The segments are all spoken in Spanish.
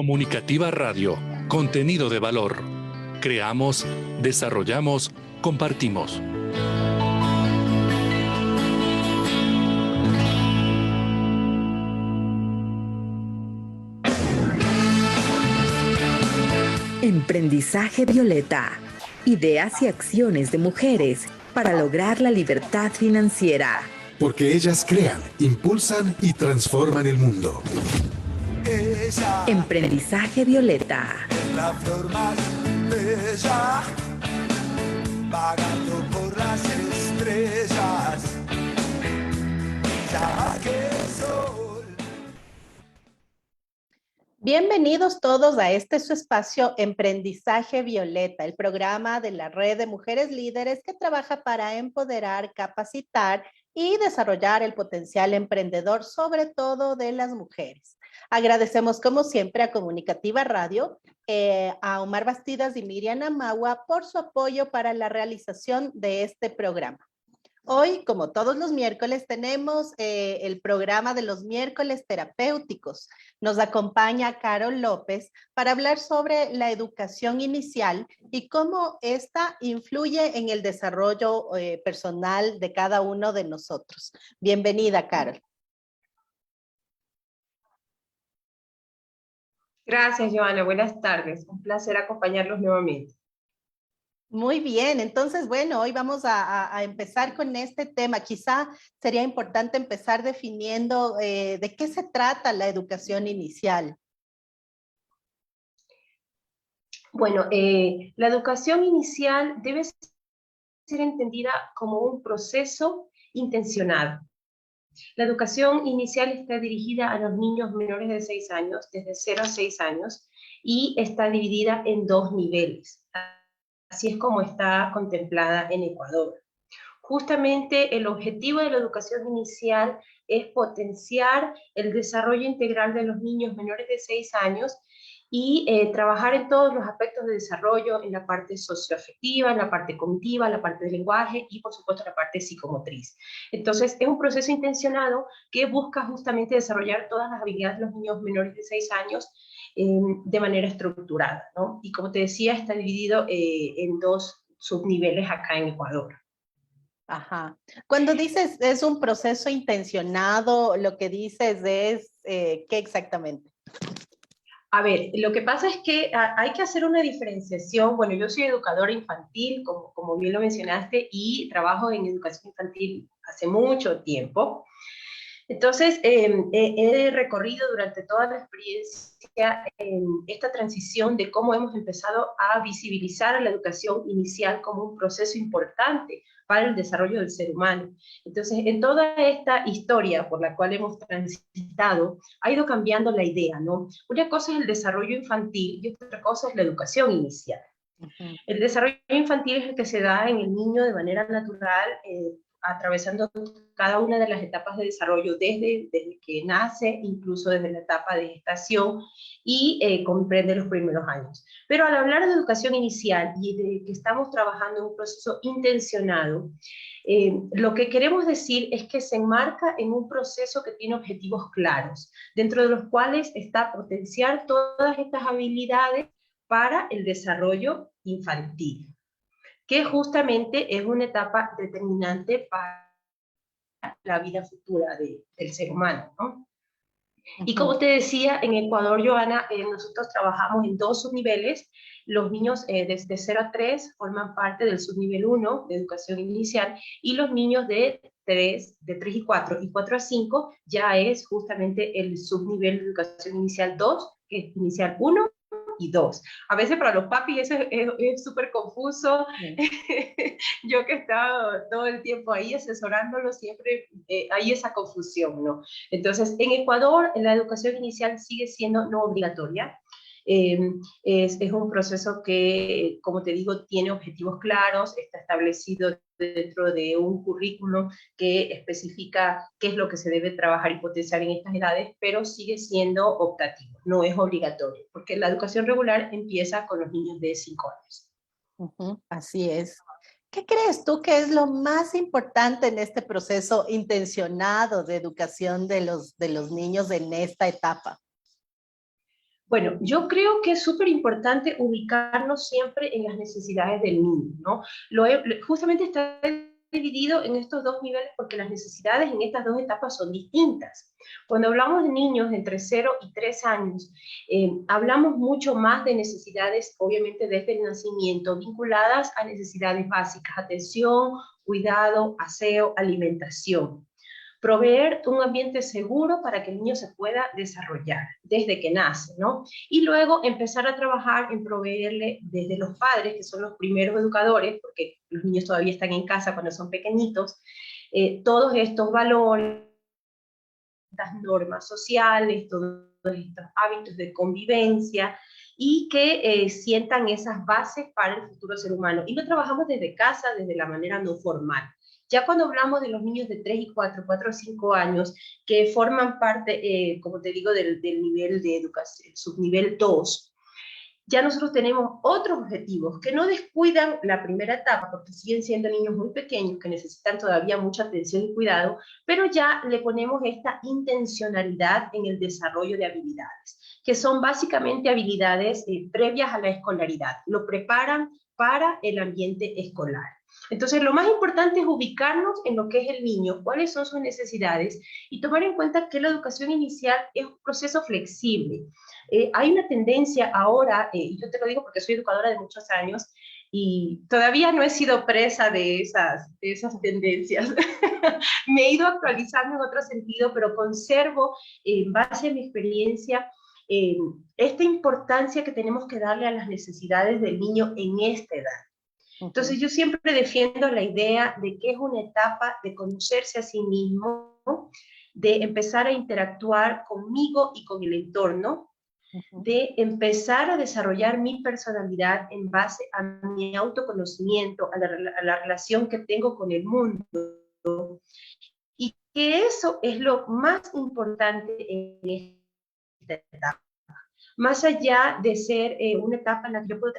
Comunicativa Radio, contenido de valor. Creamos, desarrollamos, compartimos. Emprendizaje Violeta. Ideas y acciones de mujeres para lograr la libertad financiera. Porque ellas crean, impulsan y transforman el mundo. Emprendizaje Violeta. La flor más bella, vagando por las estrellas, brilla más que el sol. Bienvenidos todos a este su espacio Emprendizaje Violeta, el programa de la Red de Mujeres Líderes que trabaja para empoderar, capacitar y desarrollar el potencial emprendedor, sobre todo de las mujeres. Agradecemos como siempre a Comunicativa Radio, a Omar Bastidas y Miriam Amagua por su apoyo para la realización de este programa. Hoy, como todos los miércoles, tenemos el programa de los miércoles terapéuticos. Nos acompaña Carol López para hablar sobre la educación inicial y cómo esta influye en el desarrollo personal de cada uno de nosotros. Bienvenida, Carol. Gracias, Joana. Buenas tardes. Un placer acompañarlos nuevamente. Muy bien, entonces, bueno, hoy vamos a empezar con este tema. Quizá sería importante empezar definiendo de qué se trata la educación inicial. Bueno, la educación inicial debe ser entendida como un proceso intencionado. La educación inicial está dirigida a los niños menores de 6 años, desde 0 a 6 años, y está dividida en 2 niveles. Así es como está contemplada en Ecuador. Justamente el objetivo de la educación inicial es potenciar el desarrollo integral de los niños menores de 6 años y trabajar en todos los aspectos de desarrollo, en la parte socioafectiva, en la parte cognitiva, en la parte del lenguaje y, por supuesto, en la parte psicomotriz. Entonces, es un proceso intencionado que busca justamente desarrollar todas las habilidades de los niños menores de 6 años de manera estructurada, ¿no? Y como te decía, está dividido en 2 subniveles acá en Ecuador. Ajá. Cuando dices es un proceso intencionado, lo que dices es ¿qué exactamente? A ver, lo que pasa es que hay que hacer una diferenciación. Bueno, yo soy educadora infantil, como bien lo mencionaste, y trabajo en educación infantil hace mucho tiempo. Entonces, he recorrido durante toda la experiencia esta transición de cómo hemos empezado a visibilizar la educación inicial como un proceso importante para el desarrollo del ser humano. Entonces, en toda esta historia por la cual hemos transitado, ha ido cambiando la idea, ¿no? Una cosa es el desarrollo infantil y otra cosa es la educación inicial. Uh-huh. El desarrollo infantil es el que se da en el niño de manera natural, atravesando cada una de las etapas de desarrollo, desde que nace, incluso desde la etapa de gestación, y comprende los primeros años. Pero al hablar de educación inicial y de que estamos trabajando en un proceso intencionado, lo que queremos decir es que se enmarca en un proceso que tiene objetivos claros, dentro de los cuales está potenciar todas estas habilidades para el desarrollo infantil, que justamente es una etapa determinante para la vida futura del ser humano, ¿no? Uh-huh. Y como te decía, en Ecuador, Joana, nosotros trabajamos en 2 subniveles. Los niños desde 0 a 3 forman parte del subnivel 1 de educación inicial, y los niños de 3 y 4 a 5 ya es justamente el subnivel de educación inicial 2, que es inicial 1 y 2. A veces para los papis eso es súper confuso. Sí. Yo que he estado todo el tiempo ahí asesorándolos, siempre hay esa confusión, ¿no? Entonces, en Ecuador, la educación inicial sigue siendo no obligatoria. Es un proceso que, como te digo, tiene objetivos claros, está establecido dentro de un currículum que especifica qué es lo que se debe trabajar y potenciar en estas edades, pero sigue siendo optativo, no es obligatorio, porque la educación regular empieza con los niños de 5 años. Uh-huh, así es. ¿Qué crees tú que es lo más importante en este proceso intencionado de educación de los niños en esta etapa? Bueno, yo creo que es súper importante ubicarnos siempre en las necesidades del niño, ¿no? Justamente está dividido en estos dos niveles porque las necesidades en estas dos etapas son distintas. Cuando hablamos de niños entre 0 y 3 años, hablamos mucho más de necesidades, obviamente desde el nacimiento, vinculadas a necesidades básicas, atención, cuidado, aseo, alimentación. Proveer un ambiente seguro para que el niño se pueda desarrollar desde que nace, ¿no? Y luego empezar a trabajar en proveerle desde los padres, que son los primeros educadores, porque los niños todavía están en casa cuando son pequeñitos, todos estos valores, estas normas sociales, todos estos hábitos de convivencia, y que sientan esas bases para el futuro ser humano. Y lo trabajamos desde casa, desde la manera no formal. Ya cuando hablamos de los niños de 3 y 4, 4 o 5 años, que forman parte, como te digo, del nivel de educación, subnivel 2, ya nosotros tenemos otros objetivos que no descuidan la primera etapa, porque siguen siendo niños muy pequeños que necesitan todavía mucha atención y cuidado, pero ya le ponemos esta intencionalidad en el desarrollo de habilidades, que son básicamente habilidades previas a la escolaridad, lo preparan para el ambiente escolar. Entonces, lo más importante es ubicarnos en lo que es el niño, cuáles son sus necesidades, y tomar en cuenta que la educación inicial es un proceso flexible. Hay una tendencia ahora, y yo te lo digo porque soy educadora de muchos años, y todavía no he sido presa de esas tendencias. Me he ido actualizando en otro sentido, pero conservo, en base a mi experiencia, esta importancia que tenemos que darle a las necesidades del niño en esta edad. Entonces yo siempre defiendo la idea de que es una etapa de conocerse a sí mismo, de empezar a interactuar conmigo y con el entorno, de empezar a desarrollar mi personalidad en base a mi autoconocimiento, a la relación que tengo con el mundo, y que eso es lo más importante en esta etapa. Más allá de ser una etapa en la que yo puedo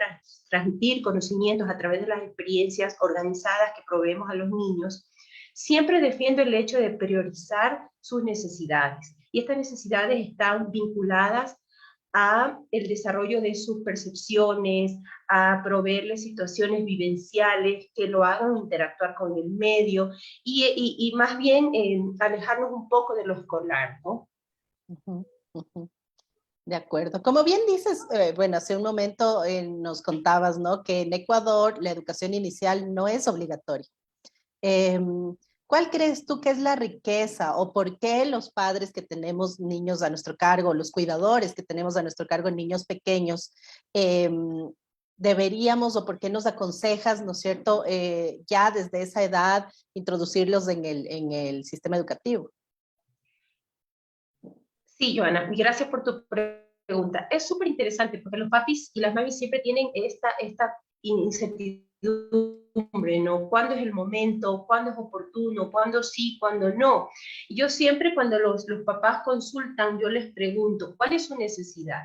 transmitir conocimientos a través de las experiencias organizadas que proveemos a los niños, siempre defiendo el hecho de priorizar sus necesidades. Y estas necesidades están vinculadas a el desarrollo de sus percepciones, a proveerles situaciones vivenciales que lo hagan interactuar con el medio, y más bien alejarnos un poco de lo escolar, ¿no? De acuerdo. Como bien dices, bueno, hace un momento nos contabas, ¿no? Que en Ecuador la educación inicial no es obligatoria. ¿Cuál crees tú que es la riqueza o por qué los padres que tenemos niños a nuestro cargo, los cuidadores que tenemos a nuestro cargo niños pequeños, deberíamos, o por qué nos aconsejas, ¿no es cierto?, ya desde esa edad introducirlos en el sistema educativo? Sí, Joana, gracias por tu pregunta. Es súper interesante porque los papis y las mamis siempre tienen esta incertidumbre, ¿no? ¿Cuándo es el momento? ¿Cuándo es oportuno? ¿Cuándo sí? ¿Cuándo no? Y yo siempre cuando los papás consultan, yo les pregunto, ¿cuál es su necesidad?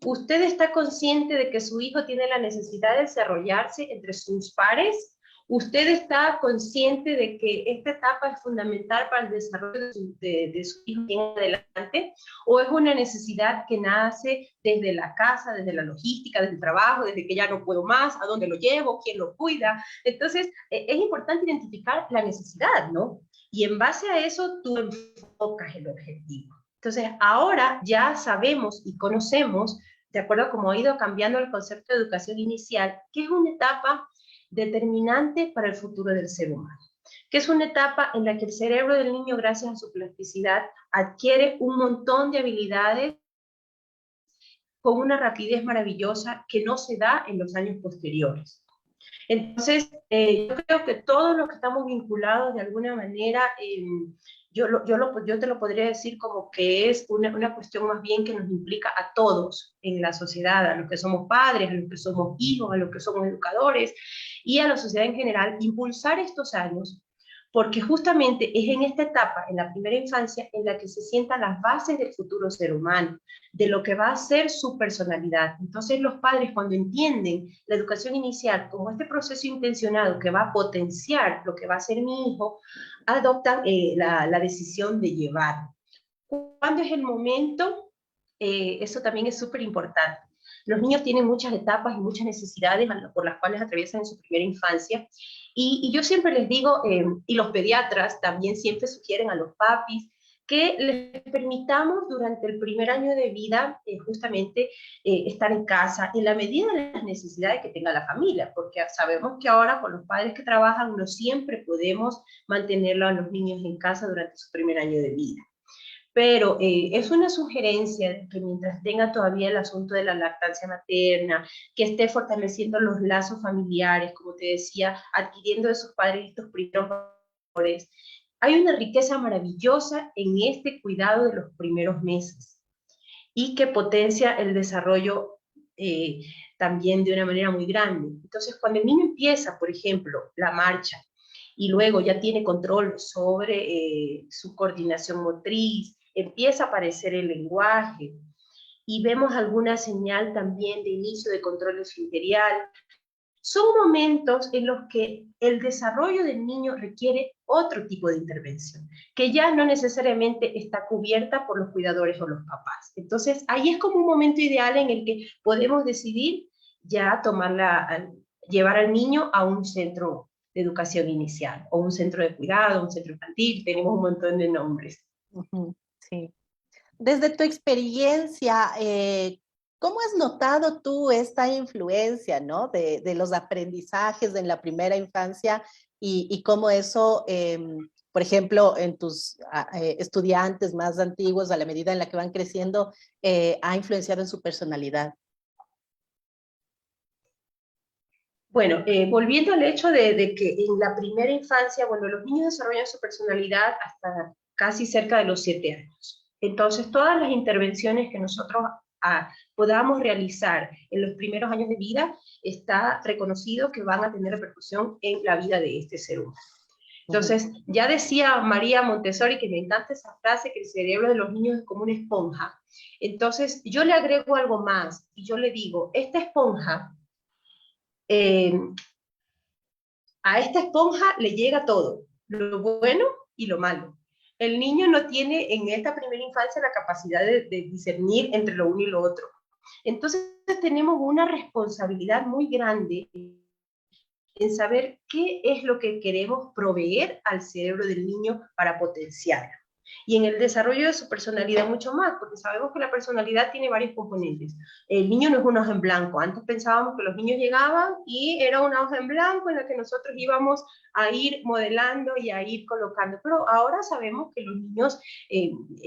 ¿Usted está consciente de que su hijo tiene la necesidad de desarrollarse entre sus pares? ¿Usted está consciente de que esta etapa es fundamental para el desarrollo de su hijo en adelante? ¿O es una necesidad que nace desde la casa, desde la logística, desde el trabajo, desde que ya no puedo más, a dónde lo llevo, quién lo cuida? Entonces, es importante identificar la necesidad, ¿no? Y en base a eso, tú enfocas el objetivo. Entonces, ahora ya sabemos y conocemos, de acuerdo a cómo ha ido cambiando el concepto de educación inicial, que es una etapa determinante para el futuro del ser humano, que es una etapa en la que el cerebro del niño, gracias a su plasticidad, adquiere un montón de habilidades con una rapidez maravillosa que no se da en los años posteriores. Entonces, yo creo que todos los que estamos vinculados de alguna manera, yo te lo podría decir como que es una cuestión más bien que nos implica a todos en la sociedad, a los que somos padres, a los que somos hijos, a los que somos educadores y a la sociedad en general, impulsar estos años, porque justamente es en esta etapa, en la primera infancia, en la que se sientan las bases del futuro ser humano, de lo que va a ser su personalidad. Entonces los padres, cuando entienden la educación inicial como este proceso intencionado que va a potenciar lo que va a ser mi hijo, adoptan la decisión de llevarlo. ¿Cuándo es el momento? eso también es súper importante. Los niños tienen muchas etapas y muchas necesidades por las cuales atraviesan en su primera infancia, y yo siempre les digo, y los pediatras también siempre sugieren a los papis, que les permitamos durante el primer año de vida justamente estar en casa en la medida de las necesidades que tenga la familia, porque sabemos que ahora con los padres que trabajan no siempre podemos mantenerlo a los niños en casa durante su primer año de vida. Pero es una sugerencia de que mientras tenga todavía el asunto de la lactancia materna, que esté fortaleciendo los lazos familiares, como te decía, adquiriendo de sus padres estos primeros valores. Hay una riqueza maravillosa en este cuidado de los primeros meses y que potencia el desarrollo también de una manera muy grande. Entonces, cuando el niño empieza, por ejemplo, la marcha, y luego ya tiene control sobre su coordinación motriz, empieza a aparecer el lenguaje, y vemos alguna señal también de inicio de control esfínterial, son momentos en los que el desarrollo del niño requiere otro tipo de intervención, que ya no necesariamente está cubierta por los cuidadores o los papás. Entonces, ahí es como un momento ideal en el que podemos decidir ya llevar al niño a un centro de educación inicial, o un centro de cuidado, un centro infantil, tenemos un montón de nombres. Sí. Desde tu experiencia, ¿cómo has notado tú esta influencia, ¿no? de los aprendizajes en la primera infancia y cómo eso, por ejemplo, en tus estudiantes más antiguos, a la medida en la que van creciendo, ha influenciado en su personalidad? Bueno, volviendo al hecho de que en la primera infancia, bueno, los niños desarrollan su personalidad hasta casi cerca de los 7 años. Entonces, todas las intervenciones que nosotros podamos realizar en los primeros años de vida, está reconocido que van a tener repercusión en la vida de este ser humano. Entonces, ya decía María Montessori, que me encanta esa frase, que el cerebro de los niños es como una esponja. Entonces, yo le agrego algo más, y yo le digo, esta esponja, a esta esponja le llega todo, lo bueno y lo malo. El niño no tiene en esta primera infancia la capacidad de discernir entre lo uno y lo otro. Entonces tenemos una responsabilidad muy grande en saber qué es lo que queremos proveer al cerebro del niño para potenciarlo. Y en el desarrollo de su personalidad mucho más, porque sabemos que la personalidad tiene varios componentes. El niño no es una hoja en blanco. Antes pensábamos que los niños llegaban y era una hoja en blanco en la que nosotros íbamos a ir modelando y a ir colocando. Pero ahora sabemos que los niños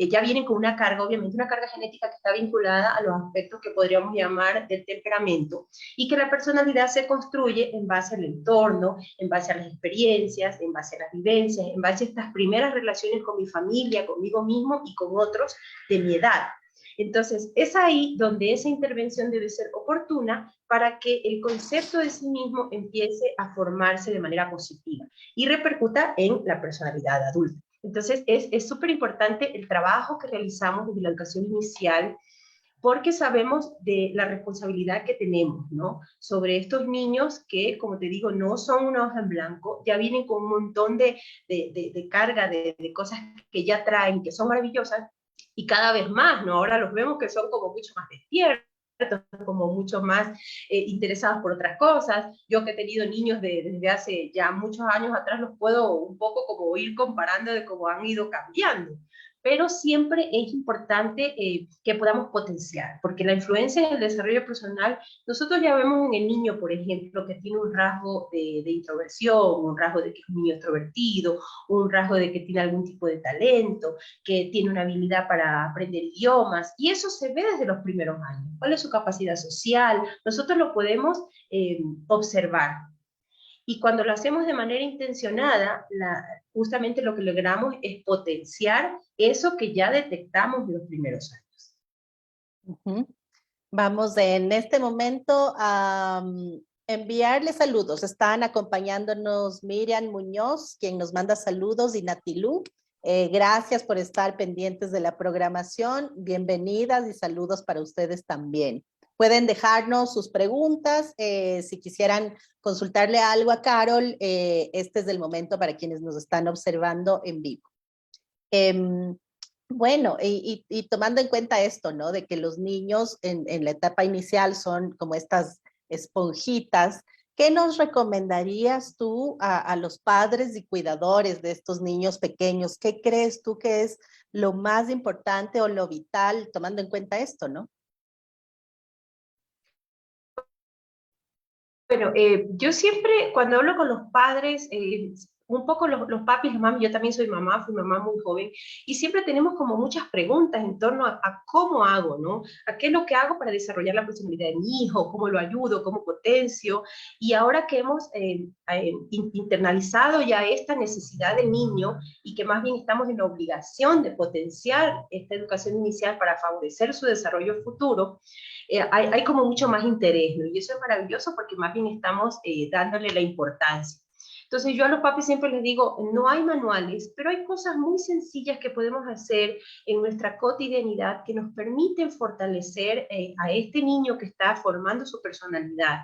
ya vienen con una carga, obviamente una carga genética que está vinculada a los aspectos que podríamos llamar del temperamento, y que la personalidad se construye en base al entorno, en base a las experiencias, en base a las vivencias, en base a estas primeras relaciones con mi familia, conmigo mismo y con otros de mi edad. Entonces, es ahí donde esa intervención debe ser oportuna para que el concepto de sí mismo empiece a formarse de manera positiva y repercuta en la personalidad adulta. Entonces, es súper importante el trabajo que realizamos desde la educación inicial, porque sabemos de la responsabilidad que tenemos, ¿no? Sobre estos niños que, como te digo, no son una hoja en blanco, ya vienen con un montón de carga, de cosas que ya traen, que son maravillosas, y cada vez más, ¿no? Ahora los vemos que son como mucho más despiertos, como mucho más interesados por otras cosas. Yo que he tenido niños desde hace ya muchos años atrás, los puedo un poco como ir comparando de cómo han ido cambiando. Pero siempre es importante que podamos potenciar, porque la influencia en el desarrollo personal, nosotros ya vemos en el niño, por ejemplo, que tiene un rasgo de introversión, un rasgo de que es un niño extrovertido, un rasgo de que tiene algún tipo de talento, que tiene una habilidad para aprender idiomas, y eso se ve desde los primeros años. ¿Cuál es su capacidad social? Nosotros lo podemos observar. Y cuando lo hacemos de manera intencionada, justamente lo que logramos es potenciar eso que ya detectamos en los primeros años. Vamos en este momento a enviarle saludos. Están acompañándonos Miriam Muñoz, quien nos manda saludos, y Natilú. Gracias por estar pendientes de la programación. Bienvenidas y saludos para ustedes también. Pueden dejarnos sus preguntas, si quisieran consultarle algo a Carol, este es el momento para quienes nos están observando en vivo. Bueno, y tomando en cuenta esto, ¿no? De que los niños en la etapa inicial son como estas esponjitas, ¿qué nos recomendarías tú a los padres y cuidadores de estos niños pequeños? ¿Qué crees tú que es lo más importante o lo vital, tomando en cuenta esto, ¿no? Bueno, yo siempre, cuando hablo con los padres, un poco los papis, las mamis, yo también soy mamá, fui mamá muy joven, y siempre tenemos como muchas preguntas en torno a cómo hago, ¿no? A qué es lo que hago para desarrollar la personalidad de mi hijo, cómo lo ayudo, cómo potencio, y ahora que hemos internalizado ya esta necesidad del niño, y que más bien estamos en la obligación de potenciar esta educación inicial para favorecer su desarrollo futuro, hay como mucho más interés, ¿no? Y eso es maravilloso porque más bien estamos dándole la importancia. Entonces yo a los papis siempre les digo, no hay manuales, pero hay cosas muy sencillas que podemos hacer en nuestra cotidianidad que nos permiten fortalecer a este niño que está formando su personalidad.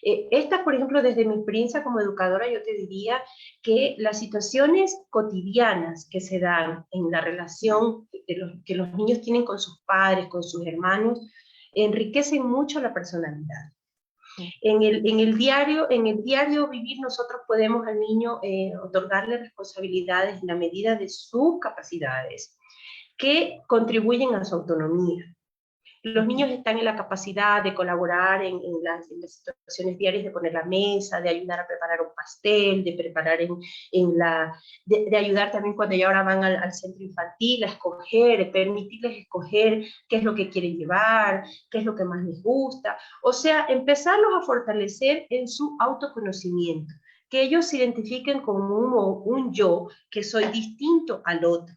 Esta, por ejemplo, desde mi experiencia como educadora, yo te diría que las situaciones cotidianas que se dan en la relación que los niños tienen con sus padres, con sus hermanos, enriquecen mucho la personalidad. En el diario vivir nosotros podemos al niño otorgarle responsabilidades en la medida de sus capacidades que contribuyen a su autonomía. Los niños están en la capacidad de colaborar en las situaciones diarias, de poner la mesa, de ayudar a preparar un pastel, de preparar de ayudar también cuando ya ahora van al centro infantil a escoger, permitirles escoger qué es lo que quieren llevar, qué es lo que más les gusta. O sea, empezarlos a fortalecer en su autoconocimiento, que ellos se identifiquen como un yo que soy distinto al otro.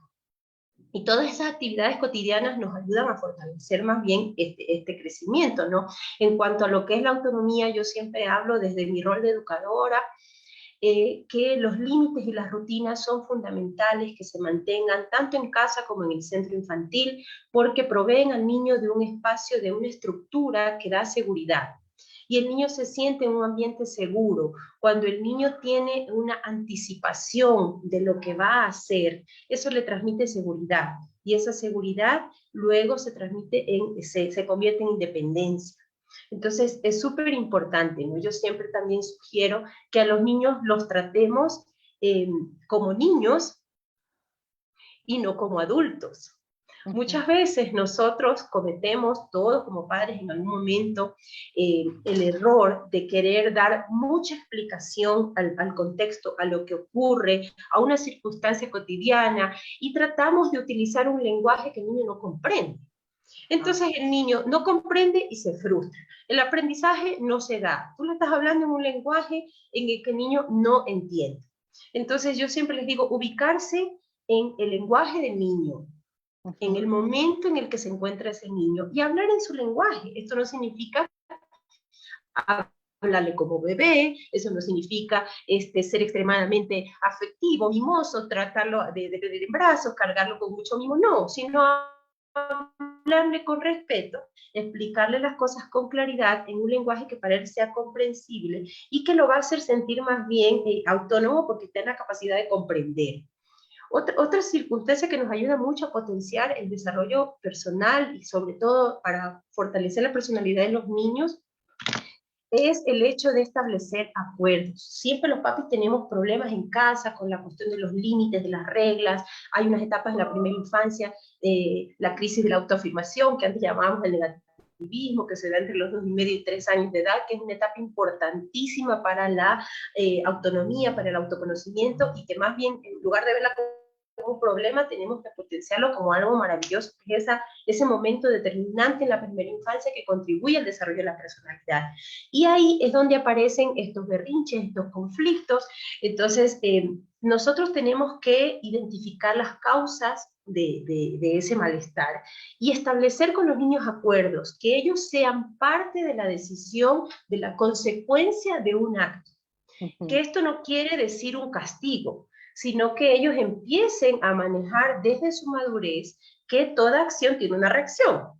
Y todas esas actividades cotidianas nos ayudan a fortalecer más bien este crecimiento, ¿no? En cuanto a lo que es la autonomía, yo siempre hablo desde mi rol de educadora, que los límites y las rutinas son fundamentales que se mantengan tanto en casa como en el centro infantil, porque proveen al niño de un espacio, de una estructura que da seguridad. Y el niño se siente en un ambiente seguro. Cuando el niño tiene una anticipación de lo que va a hacer, eso le transmite seguridad. Y esa seguridad luego se convierte en independencia. Entonces, es súper importante, ¿no? Yo siempre también sugiero que a los niños los tratemos como niños y no como adultos. Muchas veces nosotros cometemos, todos como padres en algún momento, el error de querer dar mucha explicación al contexto, a lo que ocurre, a una circunstancia cotidiana, y tratamos de utilizar un lenguaje que el niño no comprende. Entonces el niño no comprende y se frustra. El aprendizaje no se da. Tú le estás hablando en un lenguaje en el que el niño no entiende. Entonces yo siempre les digo, ubicarse en el lenguaje del niño, en el momento en el que se encuentra ese niño, y hablar en su lenguaje. Esto no significa hablarle como bebé, eso no significa ser extremadamente afectivo, mimoso, tratarlo de tener en brazos, cargarlo con mucho mimo, no, sino hablarle con respeto, explicarle las cosas con claridad en un lenguaje que para él sea comprensible y que lo va a hacer sentir más bien autónomo porque está en la capacidad de comprender. Otra circunstancia que nos ayuda mucho a potenciar el desarrollo personal y sobre todo para fortalecer la personalidad de los niños es el hecho de establecer acuerdos. Siempre los papis tenemos problemas en casa con la cuestión de los límites, de las reglas. Hay unas etapas en la primera infancia, la crisis de la autoafirmación, que antes llamábamos el negativismo, que se da entre los 2,5 y 3 años de edad, que es una etapa importantísima para la autonomía, para el autoconocimiento, y que más bien, en lugar de verla como un problema, tenemos que potenciarlo como algo maravilloso, que es ese momento determinante en la primera infancia que contribuye al desarrollo de la personalidad. Y ahí es donde aparecen estos berrinches, estos conflictos. Entonces, nosotros tenemos que identificar las causas de ese malestar y establecer con los niños acuerdos, que ellos sean parte de la decisión, de la consecuencia de un acto. Que esto no quiere decir un castigo, sino que ellos empiecen a manejar desde su madurez que toda acción tiene una reacción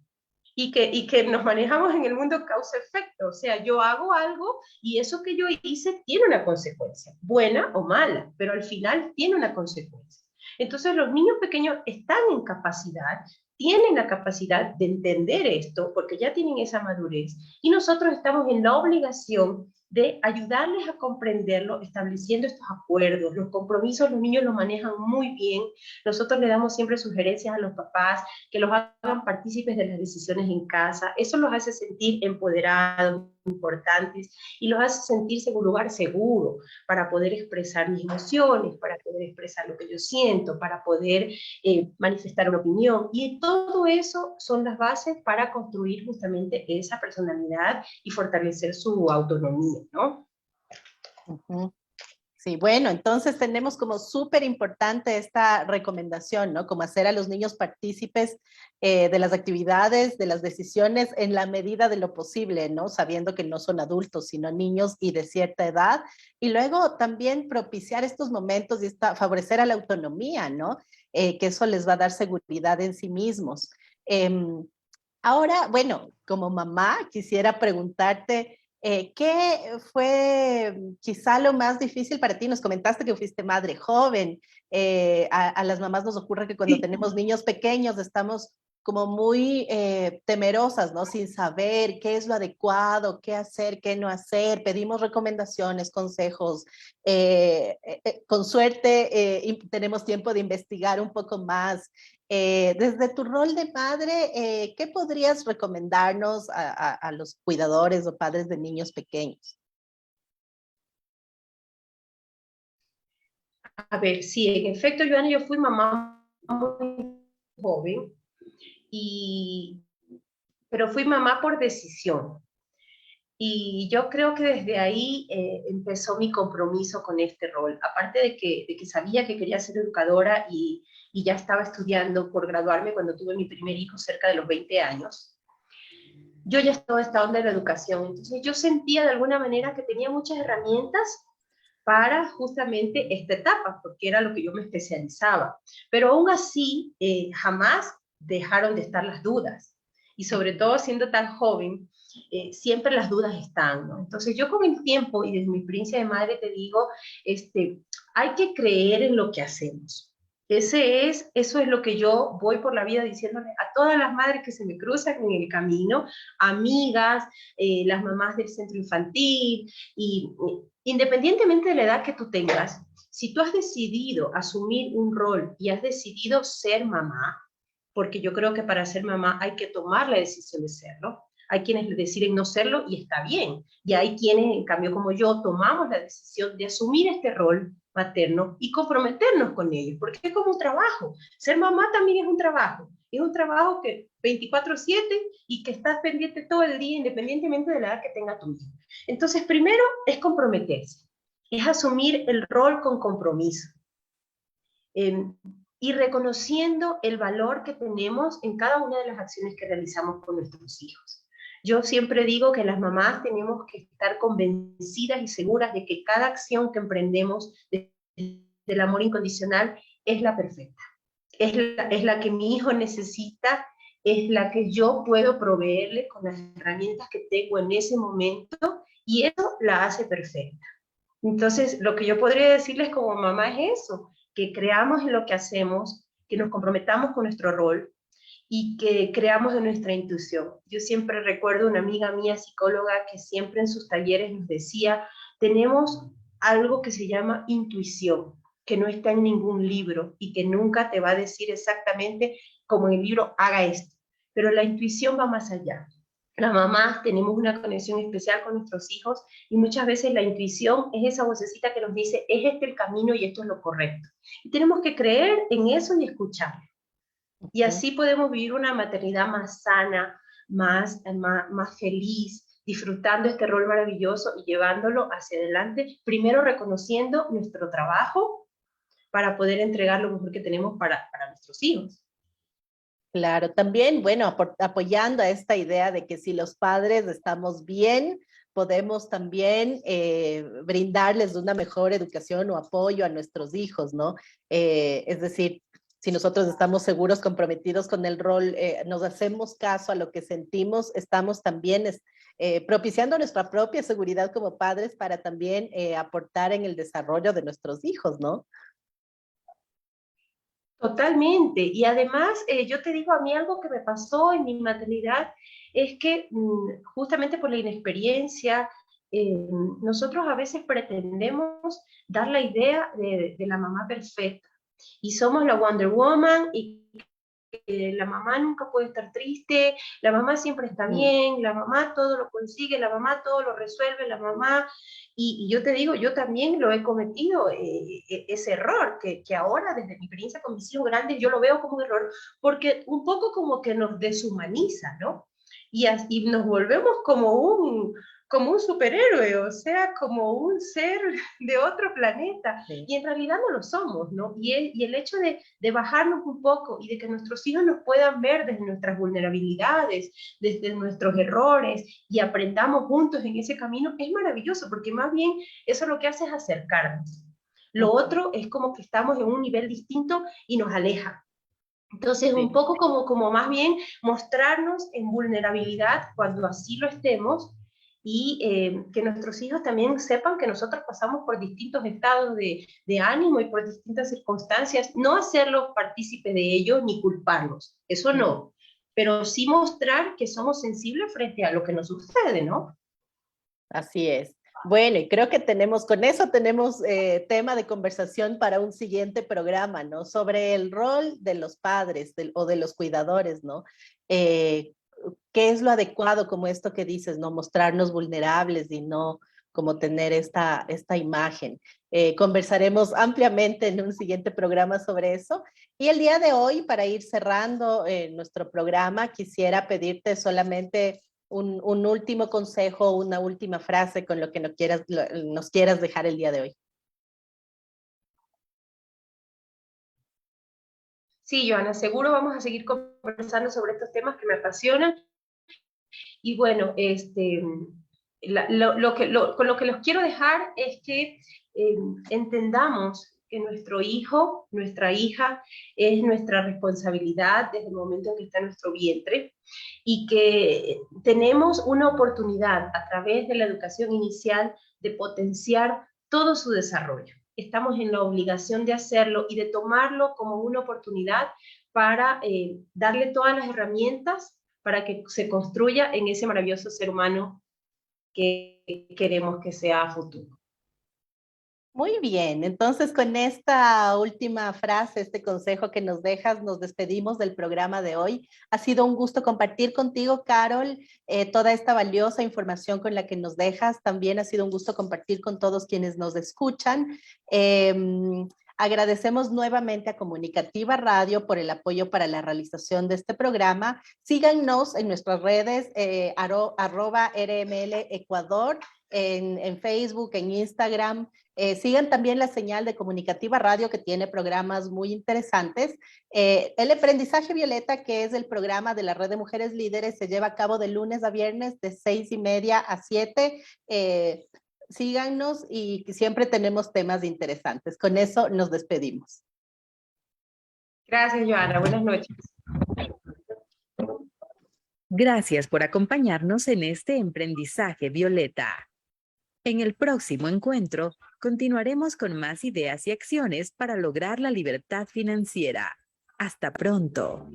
y que nos manejamos en el mundo causa-efecto. O sea, yo hago algo y eso que yo hice tiene una consecuencia, buena o mala, pero al final tiene una consecuencia. Entonces los niños pequeños están en capacidad, tienen la capacidad de entender esto, porque ya tienen esa madurez, y nosotros estamos en la obligación de ayudarles a comprenderlo, estableciendo estos acuerdos. Los compromisos los niños los manejan muy bien. Nosotros le damos siempre sugerencias a los papás que los hagan partícipes de las decisiones en casa. Eso los hace sentir empoderados, importantes, y los hace sentirse en un lugar seguro para poder expresar mis emociones, para poder expresar lo que yo siento, para poder manifestar una opinión. Y todo eso son las bases para construir justamente esa personalidad y fortalecer su autonomía, ¿no? Ujú. Sí, bueno, entonces tenemos como súper importante esta recomendación, ¿no? Como hacer a los niños partícipes de las actividades, de las decisiones en la medida de lo posible, ¿no? Sabiendo que no son adultos, sino niños y de cierta edad. Y luego también propiciar estos momentos y favorecer a la autonomía, ¿no? Que eso les va a dar seguridad en sí mismos. Ahora, bueno, como mamá, quisiera preguntarte, ¿qué fue quizá lo más difícil para ti? Nos comentaste que fuiste madre joven. A las mamás nos ocurre que cuando tenemos niños pequeños estamos como muy temerosas, ¿no? Sin saber qué es lo adecuado, qué hacer, qué no hacer. Pedimos recomendaciones, consejos. Con suerte tenemos tiempo de investigar un poco más. Desde tu rol de madre, ¿qué podrías recomendarnos a los cuidadores o padres de niños pequeños? A ver, sí, en efecto, Joana, yo fui mamá muy joven, pero fui mamá por decisión. Y yo creo que desde ahí empezó mi compromiso con este rol. Aparte de que sabía que quería ser educadora y ya estaba estudiando por graduarme cuando tuve mi primer hijo cerca de los 20 años, yo ya estaba en esta onda de la educación. Entonces yo sentía de alguna manera que tenía muchas herramientas para justamente esta etapa, porque era lo que yo me especializaba. Pero aún así, jamás dejaron de estar las dudas. Y sobre todo siendo tan joven, siempre las dudas están, ¿no? Entonces yo con el tiempo y desde mi experiencia de madre te digo, hay que creer en lo que hacemos. Eso es lo que yo voy por la vida diciéndole a todas las madres que se me cruzan en el camino, amigas, las mamás del centro infantil, y independientemente de la edad que tú tengas, si tú has decidido asumir un rol y has decidido ser mamá, porque yo creo que para ser mamá hay que tomar la decisión de serlo. Hay quienes deciden no serlo y está bien. Y hay quienes, en cambio, como yo, tomamos la decisión de asumir este rol materno y comprometernos con ellos, porque es como un trabajo. Ser mamá también es un trabajo. Es un trabajo que 24/7 y que estás pendiente todo el día, independientemente de la edad que tenga tu hijo. Entonces, primero es comprometerse, es asumir el rol con compromiso. Y reconociendo el valor que tenemos en cada una de las acciones que realizamos con nuestros hijos. Yo siempre digo que las mamás tenemos que estar convencidas y seguras de que cada acción que emprendemos del amor incondicional es la perfecta, es la que mi hijo necesita, es la que yo puedo proveerle con las herramientas que tengo en ese momento, y eso la hace perfecta. Entonces, lo que yo podría decirles como mamá es eso, que creamos en lo que hacemos, que nos comprometamos con nuestro rol y que creamos en nuestra intuición. Yo siempre recuerdo una amiga mía, psicóloga, que siempre en sus talleres nos decía, tenemos algo que se llama intuición, que no está en ningún libro y que nunca te va a decir exactamente como en el libro, haga esto. Pero la intuición va más allá. Las mamás tenemos una conexión especial con nuestros hijos y muchas veces la intuición es esa vocecita que nos dice, es este el camino y esto es lo correcto. Y tenemos que creer en eso y escucharlo. Y así podemos vivir una maternidad más sana, más feliz, disfrutando este rol maravilloso y llevándolo hacia adelante, primero reconociendo nuestro trabajo para poder entregar lo mejor que tenemos para nuestros hijos. Claro, también, bueno, apoyando a esta idea de que si los padres estamos bien, podemos también brindarles una mejor educación o apoyo a nuestros hijos, ¿no? Es decir, si nosotros estamos seguros, comprometidos con el rol, nos hacemos caso a lo que sentimos, estamos también propiciando nuestra propia seguridad como padres para también aportar en el desarrollo de nuestros hijos, ¿no? Totalmente. Y además, yo te digo, a mí algo que me pasó en mi maternidad es que justamente por la inexperiencia, eh, nosotros a veces pretendemos dar la idea de la mamá perfecta. Y somos la Wonder Woman y la mamá nunca puede estar triste, la mamá siempre está bien, la mamá todo lo consigue, la mamá todo lo resuelve, la mamá, y yo te digo, yo también lo he cometido, ese error, que ahora desde mi experiencia con mis hijos grandes yo lo veo como un error, porque un poco como que nos deshumaniza, ¿no? Y así nos volvemos como un superhéroe, o sea, como un ser de otro planeta, Sí. y en realidad no lo somos, ¿no? Y el hecho de bajarnos un poco y de que nuestros hijos nos puedan ver desde nuestras vulnerabilidades, desde nuestros errores, y aprendamos juntos en ese camino, es maravilloso, porque más bien eso lo que hace es acercarnos. Lo otro es como que estamos en un nivel distinto y nos aleja. Entonces, un poco como más bien mostrarnos en vulnerabilidad cuando así lo estemos, y que nuestros hijos también sepan que nosotros pasamos por distintos estados de ánimo y por distintas circunstancias, no hacerlos partícipes de ellos ni culparlos, eso no, pero sí mostrar que somos sensibles frente a lo que nos sucede, ¿no? Así es. Bueno, y creo que con eso tenemos tema de conversación para un siguiente programa, ¿no? Sobre el rol de los padres o de los cuidadores, ¿no? ¿Qué es lo adecuado, como esto que dices, ¿no? Mostrarnos vulnerables y no como tener esta imagen. Conversaremos ampliamente en un siguiente programa sobre eso. Y el día de hoy, para ir cerrando nuestro programa, quisiera pedirte solamente un último consejo, una última frase con lo que nos quieras dejar el día de hoy. Sí, Joana, seguro vamos a seguir conversando sobre estos temas que me apasionan. Y bueno, con lo que los quiero dejar es que entendamos que nuestro hijo, nuestra hija, es nuestra responsabilidad desde el momento en que está en nuestro vientre, y que tenemos una oportunidad a través de la educación inicial de potenciar todo su desarrollo. Estamos en la obligación de hacerlo y de tomarlo como una oportunidad para darle todas las herramientas para que se construya en ese maravilloso ser humano que queremos que sea a futuro. Muy bien, entonces con esta última frase, este consejo que nos dejas, nos despedimos del programa de hoy. Ha sido un gusto compartir contigo, Carol, toda esta valiosa información con la que nos dejas. También ha sido un gusto compartir con todos quienes nos escuchan. Agradecemos nuevamente a Comunicativa Radio por el apoyo para la realización de este programa. Síganos en nuestras redes, @RML Ecuador, en Facebook, en Instagram. Sigan también la señal de Comunicativa Radio, que tiene programas muy interesantes. El Aprendizaje Violeta, que es el programa de la Red de Mujeres Líderes, se lleva a cabo de lunes a viernes de 6:30 a 7. Síganos y siempre tenemos temas interesantes. Con eso nos despedimos. Gracias, Joana. Buenas noches. Gracias por acompañarnos en este Aprendizaje Violeta. En el próximo encuentro, continuaremos con más ideas y acciones para lograr la libertad financiera. Hasta pronto.